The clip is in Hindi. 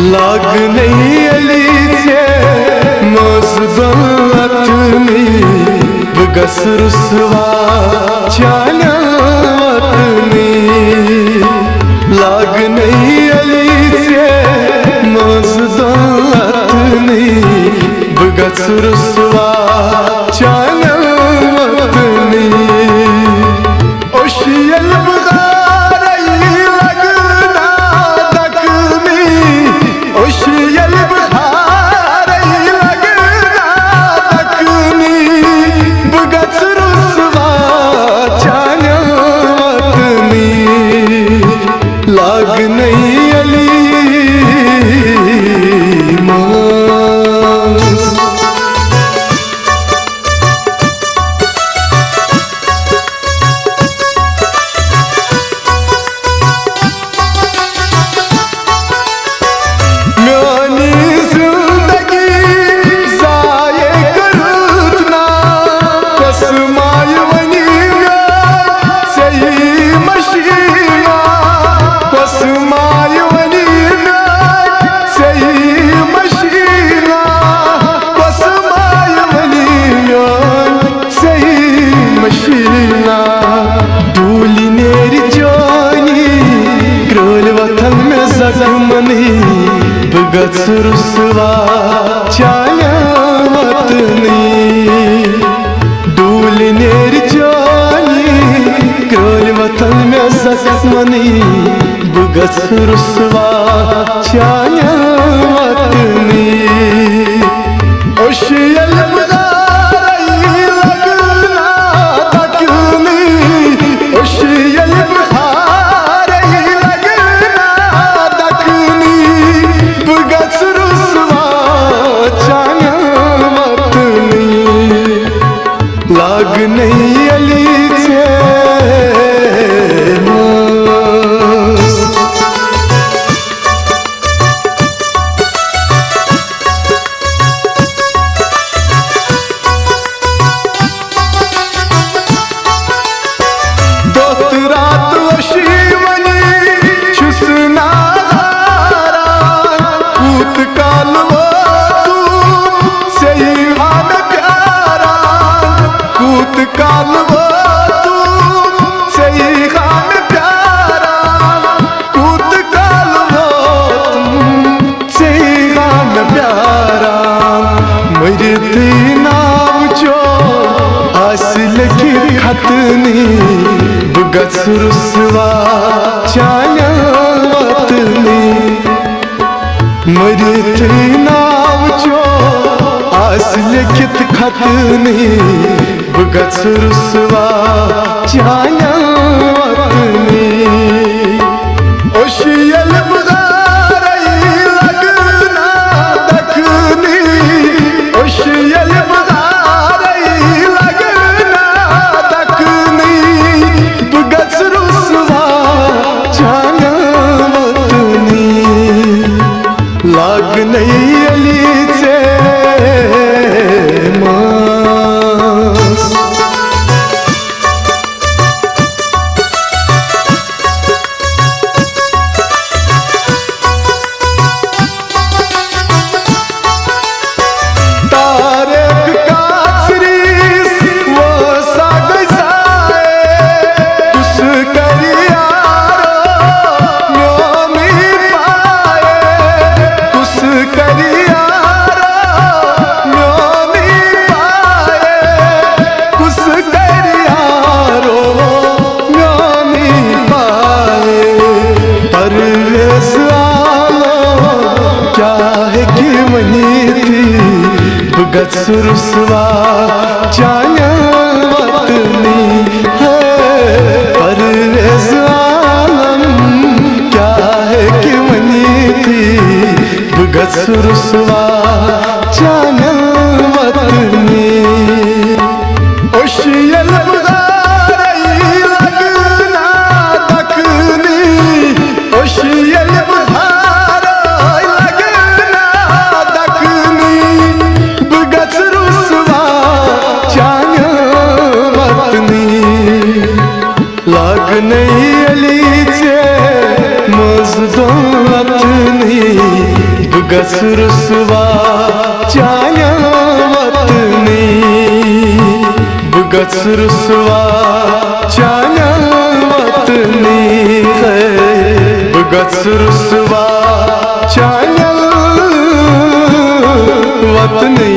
लाग नहीं अलीचे मौजूदतनी बगस रुसवा चानवतनी लाग नहीं अलीचे मौजूदतनी बगस रुसवा चानवतनी ओशियल लाग नहीं अली म्यानी जिंदगी जाये करतना कसमाय वनी सही मशीना कसमाय वनी सही मशीना कसमाय वनी सही मशीना दूली नेरी जानी क्रोल वतन में जगमनी बगस रुसवा चानवतनी दूली नेरी जानी क्रोल वतन में जगमनी बगस रुसवा चानवतनी ओशियल बगारई लगना तकनी ओशियल बगारई लगना तकनी बगस रुसवा चानवतनी लाग नहीं अली से रात शिवनी छुसना पूत काल तू सही हाल प्यारा पूत काल तू सही हाल प्यारा पूत काल सही हाल प्यारा मेरे नाम चो असल की खतनी बगस रुसवा चानवतनी मेरे नाव चो आस लिखित खतनी बगस रुसवा चानवतनी ओशियल बगारई लगना तकनी ओशियल बगारई लगना तकनी बगस रुसवा चानवतनी लाग नहीं अली से क्या है कि मनी थी बगस रुसवा चानवतनी है परवेज़ आलम क्या है कि मनी थी बगस रुसवा चानवतनी ओशियल बगारई लगना तकनी ओशियल लाग नहीं अली से मौजूदतनी गस रुसवा चाया वतनी गस रुसवा चाया वतनी है गस रुसवा चाया वतनी